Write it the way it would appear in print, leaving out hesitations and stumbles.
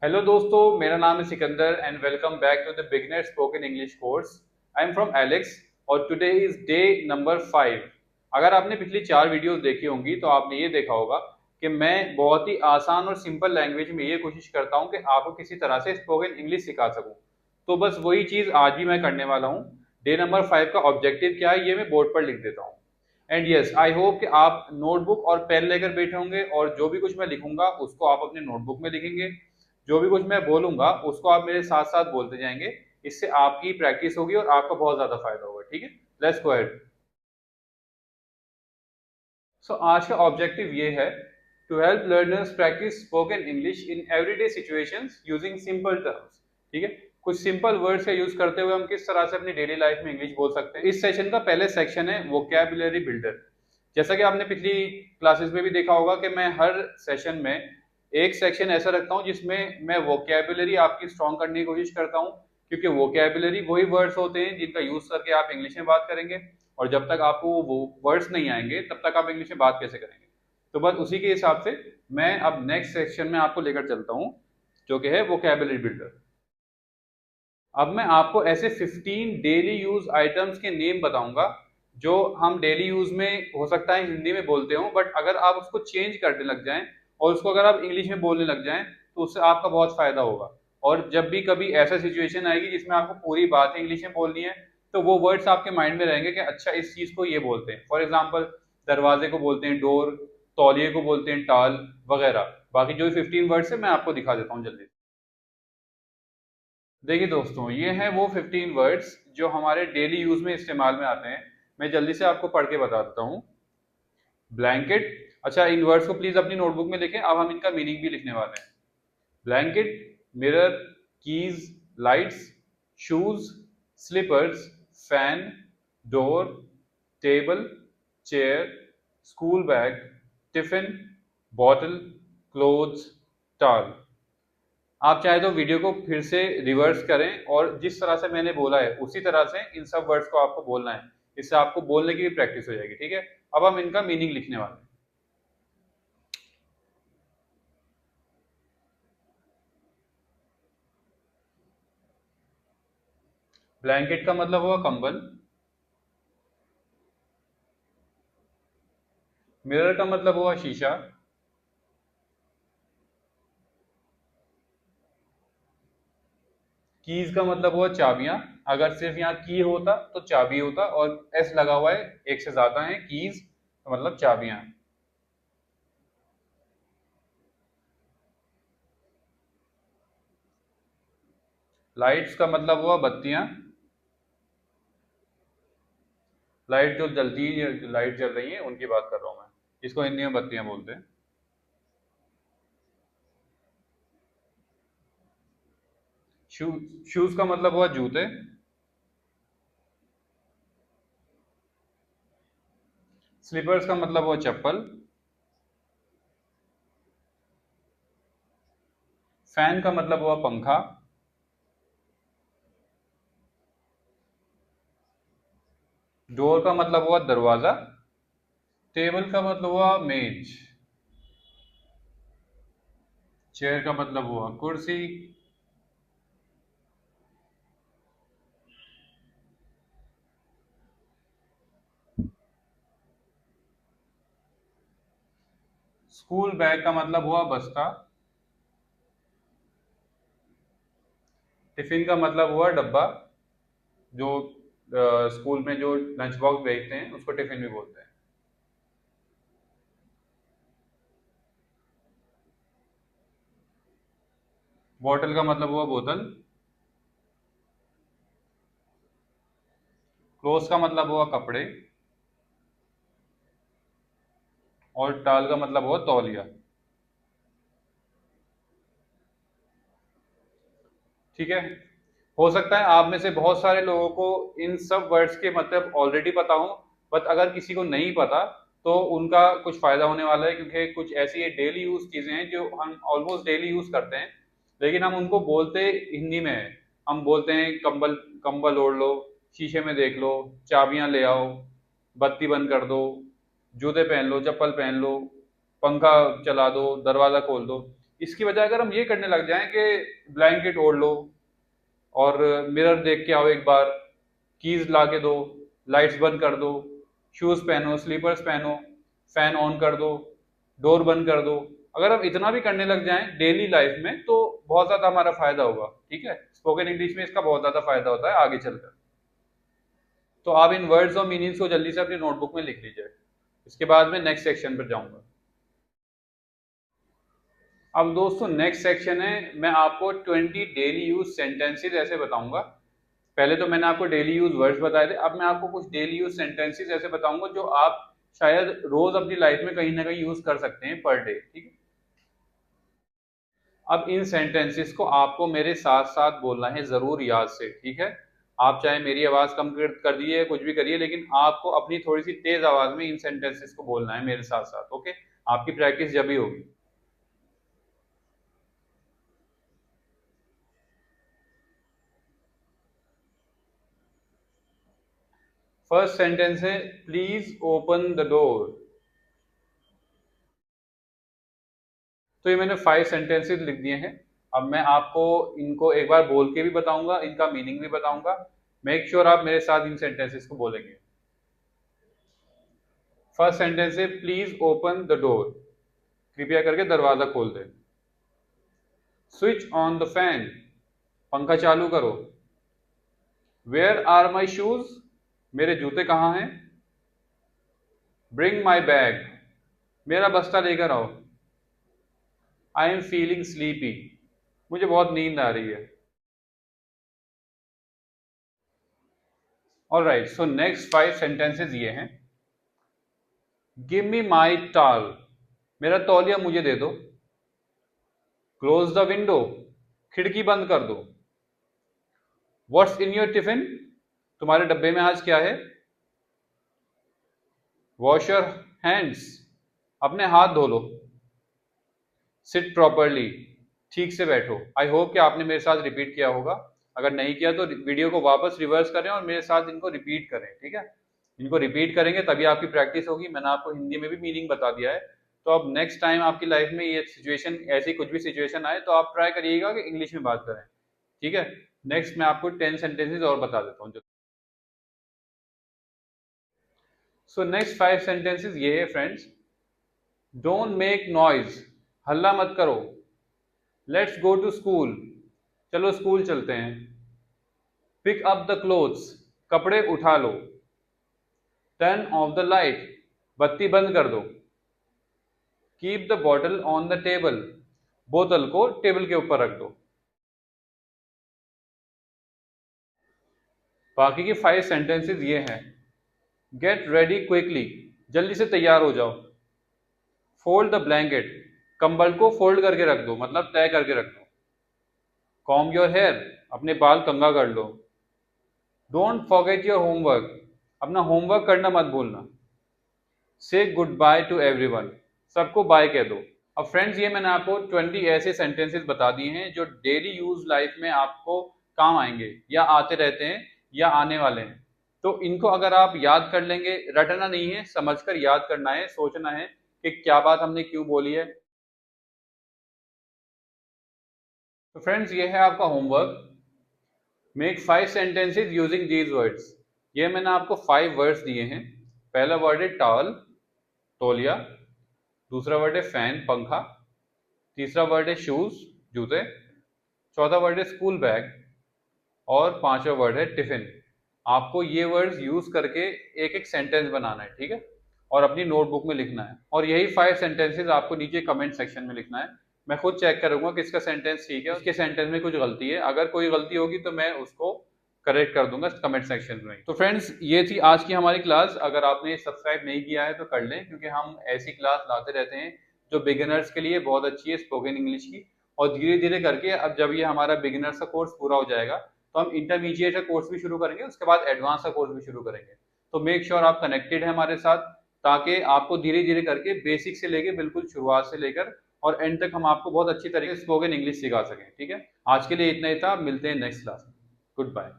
Hello दोस्तों, मेरा नाम है Sikandar and welcome back to the beginner spoken English course. I am from Alex और टुडे इज डे नंबर 5। अगर आपने पिछली 4 वीडियोस देखी होंगी तो आपने ये देखा होगा कि मैं बहुत ही आसान और सिंपल लैंग्वेज में ये कोशिश करता हूँ कि आपको किसी तरह से स्पोकन इंग्लिश सिखा सकूँ। तो बस वही चीज़ आज भी मैं करने वाला हूँ। डे नंबर 5 का ऑब्जेक्टिव क्या है ये मैं बोर्ड पर लिख देता हूँ। एंड यस, आई होप कि आप नोटबुक और पेन लेकर बैठे होंगे और जो भी कुछ मैं लिखूंगा उसको आप अपने नोटबुक में लिखेंगे। जो भी कुछ मैं बोलूंगा उसको आप मेरे साथ साथ बोलते जाएंगे। इससे आपकी प्रैक्टिस होगी और आपका बहुत ज्यादा फायदा होगा। ठीक है, लेट्स गो अहेड। सो आज का ऑब्जेक्टिव ये है to help learners practice spoken English in everyday situations using simple terms. ठीक है, कुछ सिंपल वर्ड्स का यूज करते हुए हम किस तरह से अपनी डेली लाइफ में इंग्लिश बोल सकते हैं। इस सेशन का पहले सेक्शन है वोकैबुलरी बिल्डर। जैसा कि आपने पिछली क्लासेस में भी देखा होगा कि मैं हर सेशन में एक सेक्शन ऐसा रखता हूं जिसमें मैं वोकैबुलरी आपकी स्ट्रॉन्ग करने की कोशिश करता हूं, क्योंकि वोकैबुलरी वही वर्ड्स होते हैं जिनका यूज करके आप इंग्लिश में बात करेंगे। और जब तक आपको वो वर्ड्स नहीं आएंगे तब तक आप इंग्लिश में बात कैसे करेंगे। तो बस उसी के हिसाब से मैं अब नेक्स्ट सेक्शन में आपको लेकर चलता हूँ, जो कि है वोकैबुलरी बिल्डर। अब मैं आपको ऐसे 15 डेली यूज आइटम्स के नेम बताऊंगा जो हम डेली यूज में हो सकता है हिंदी में बोलते हो, बट अगर आप उसको चेंज करने लग जाएं और उसको अगर आप इंग्लिश में बोलने लग जाएं तो उससे आपका बहुत फायदा होगा। और जब भी कभी ऐसा सिचुएशन आएगी जिसमें आपको पूरी बात इंग्लिश में बोलनी है तो वो वर्ड्स आपके माइंड में रहेंगे कि अच्छा इस चीज को ये बोलते हैं। फॉर एग्जाम्पल, दरवाजे को बोलते हैं डोर, तौलिए को बोलते हैं टाल, वगैरह। बाकी जो 15 वर्ड्स है मैं आपको दिखा देता हूँ जल्दी। देखिए दोस्तों, ये हैं वो 15 वर्ड्स जो हमारे डेली यूज में इस्तेमाल में आते हैं। मैं जल्दी से आपको पढ़ के बता देता हूँ। ब्लैंकेट। अच्छा, इन वर्ड्स को प्लीज अपनी नोटबुक में लिखें, अब हम इनका मीनिंग भी लिखने वाले हैं। Blanket, mirror, keys, lights, shoes, slippers, fan, door, table, chair, school bag, tiffin, bottle, clothes, towel. आप चाहे तो वीडियो को फिर से रिवर्स करें और जिस तरह से मैंने बोला है उसी तरह से इन सब वर्ड्स को आपको बोलना है। इससे आपको बोलने की भी प्रैक्टिस हो जाएगी। ठीक है, अब हम इनका मीनिंग लिखने वाले हैं। ब्लैंकेट का मतलब हुआ कंबल। मिरर का मतलब हुआ शीशा। कीज का मतलब हुआ चाबियां। अगर सिर्फ यहाँ की होता तो चाबी होता, और एस लगा हुआ है, एक से ज्यादा है कीज तो मतलब चाबियां। लाइट्स का मतलब हुआ बत्तियां। लाइट जो जलती है, लाइट जल रही है उनकी बात कर रहा हूं मैं। इसको हिंदी में बत्तियां बोलते हैं। शू शूज का मतलब हुआ जूते। स्लीपर्स का मतलब हुआ चप्पल। फैन का मतलब हुआ पंखा। डोर का मतलब हुआ दरवाजा। टेबल का मतलब हुआ मेज। चेयर का मतलब हुआ कुर्सी। स्कूल बैग का मतलब हुआ बस्ता। टिफिन का मतलब हुआ डब्बा, जो स्कूल में जो लंच बॉक्स भेजते हैं उसको टिफिन भी बोलते हैं। बॉटल का मतलब हुआ बोतल। क्लोथ का मतलब हुआ कपड़े। और टाल का मतलब हुआ तौलिया। ठीक है, हो सकता है आप में से बहुत सारे लोगों को इन सब वर्ड्स के मतलब ऑलरेडी पता हो, बट अगर किसी को नहीं पता तो उनका कुछ फायदा होने वाला है, क्योंकि कुछ ऐसी डेली यूज चीजें हैं जो हम ऑलमोस्ट डेली यूज करते हैं, लेकिन हम उनको बोलते हिंदी में है। हम बोलते हैं कंबल, कंबल ओढ़ लो, शीशे में देख लो, चाबियां ले आओ, बत्ती बंद कर दो, जूते पहन लो, चप्पल पहन लो, पंखा चला दो, दरवाजा खोल दो। इसकी बजाय अगर हम ये करने लग जाएं कि ब्लैंकेट ओढ़ लो और मिरर देख के आओ एक बार, कीज ला के दो, लाइट्स बंद कर दो, शूज पहनो, स्लीपर्स पहनो, फैन ऑन कर दो, डोर बंद कर दो, अगर हम इतना भी करने लग जाएं डेली लाइफ में तो बहुत ज्यादा हमारा फायदा होगा। ठीक है, स्पोकन इंग्लिश में इसका बहुत ज्यादा फायदा होता है आगे चलकर। तो आप इन वर्ड्स और मीनिंग्स को जल्दी से अपनी नोटबुक में लिख लीजिए। इसके बाद में नेक्स्ट सेक्शन पर जाऊंगा। अब दोस्तों नेक्स्ट सेक्शन है, मैं आपको 20 डेली यूज सेंटेंसेस ऐसे बताऊंगा। पहले तो मैंने आपको डेली यूज वर्ड्स बताए थे, अब मैं आपको कुछ डेली यूज सेंटेंसेस ऐसे बताऊंगा जो आप शायद रोज अपनी लाइफ में कहीं ना कहीं यूज कर सकते हैं पर डे। ठीक है, अब इन सेंटेंसेस को आपको मेरे साथ साथ बोलना है जरूर याद से। ठीक है, आप चाहे मेरी आवाज कम कर दीजिए, कुछ भी करिए, लेकिन आपको अपनी थोड़ी सी तेज आवाज में इन सेंटेंसेस को बोलना है मेरे साथ साथ। ओके, आपकी प्रैक्टिस जब भी होगी। फर्स्ट सेंटेंस है, प्लीज ओपन द डोर। तो ये मैंने 5 सेंटेंसेस लिख दिए हैं। अब मैं आपको इनको एक बार बोल के भी बताऊंगा, इनका मीनिंग भी बताऊंगा। मेक श्योर आप मेरे साथ इन सेंटेंसेस को बोलेंगे। फर्स्ट सेंटेंस है, प्लीज ओपन द डोर। कृपया करके दरवाजा खोल दे। Switch on the fan. पंखा चालू करो। Where are my shoes. मेरे जूते कहाँ हैं। Bring my bag. मेरा बस्ता लेकर आओ। I am feeling sleepy. मुझे बहुत नींद आ रही है। ऑलराइट, सो नेक्स्ट 5 सेंटेंसेस ये हैं। गिव मी माई टॉल। मेरा तौलिया मुझे दे दो। Close the window. खिड़की बंद कर दो। What's in your tiffin. तुम्हारे डब्बे में आज क्या है। Wash your hands. अपने हाथ धो लो। Seat properly. ठीक से बैठो। आई होप कि आपने मेरे साथ रिपीट किया होगा। अगर नहीं किया तो वीडियो को वापस रिवर्स करें और मेरे साथ इनको रिपीट करें। ठीक है, इनको रिपीट करेंगे तभी आपकी प्रैक्टिस होगी। मैंने आपको हिंदी में भी मीनिंग बता दिया है। तो अब नेक्स्ट टाइम आपकी लाइफ में ये सिचुएशन, ऐसी कुछ भी सिचुएशन आए तो आप ट्राई करिएगा कि इंग्लिश में बात करें। ठीक है, नेक्स्ट मैं आपको 10 सेंटेंसेस और बता देता हूँ। सो नेक्स्ट 5 सेंटेंसेस ये है फ्रेंड्स। Don't make noise. हल्ला मत करो। Let's go to school. चलो स्कूल चलते हैं। Pick up the clothes. कपड़े उठा लो। Turn off the light. बत्ती बंद कर दो। Keep the bottle on the table. बोतल को टेबल के ऊपर रख दो। बाकी के 5 सेंटेंसेस ये हैं। Get ready quickly. जल्दी से तैयार हो जाओ। Fold the blanket. कंबल को फोल्ड करके रख दो, मतलब तय करके रख दो। Comb your hair. अपने बाल कंघा कर लो। Don't forget your homework. अपना होमवर्क करना मत भूलना। Say good bye to everyone. सबको बाय कह दो। अब फ्रेंड्स, ये मैंने आपको 20 ऐसे सेंटेंसेस बता दिए हैं जो डेली यूज लाइफ में आपको काम आएंगे, या आते रहते हैं, या आने वाले हैं। तो इनको अगर आप याद कर लेंगे, रटना नहीं है, समझकर याद करना है, सोचना है कि क्या बात हमने क्यों बोली है। तो फ्रेंड्स, ये है आपका homework. Make 5 sentences using these words. ये मैंने आपको 5 वर्ड्स दिए हैं। पहला वर्ड है टॉवल, तौलिया। दूसरा वर्ड है फैन, पंखा। तीसरा वर्ड है शूज, जूते। चौथा वर्ड है स्कूल बैग। और पांचवा वर्ड है टिफिन। आपको ये वर्ड्स यूज करके एक एक सेंटेंस बनाना है। ठीक है, और अपनी नोटबुक में लिखना है। और यही 5 सेंटेंसेस आपको नीचे कमेंट सेक्शन में लिखना है। मैं खुद चेक करूंगा कि इसका सेंटेंस ठीक है, उसके सेंटेंस में कुछ गलती है। अगर कोई गलती होगी तो मैं उसको करेक्ट कर दूंगा कमेंट सेक्शन में। तो फ्रेंड्स, ये थी आज की हमारी क्लास। अगर आपने सब्सक्राइब नहीं किया है तो कर लें, क्योंकि हम ऐसी क्लास लाते रहते हैं जो बिगिनर्स के लिए बहुत अच्छी है, स्पोकन इंग्लिश की। और धीरे धीरे करके अब जब ये हमारा बिगिनर्स का कोर्स पूरा हो जाएगा तो हम इंटरमीडिएट का कोर्स भी शुरू करेंगे, उसके बाद एडवांस का कोर्स भी शुरू करेंगे। तो मेक श्योर आप कनेक्टेड हैं हमारे साथ, ताकि आपको धीरे धीरे करके बेसिक से लेकर बिल्कुल शुरुआत से लेकर और एंड तक हम आपको बहुत अच्छी तरीके से स्पोकन इंग्लिश सिखा सकें। ठीक है, आज के लिए इतना ही था। मिलते हैं नेक्स्ट क्लास में। Good bye.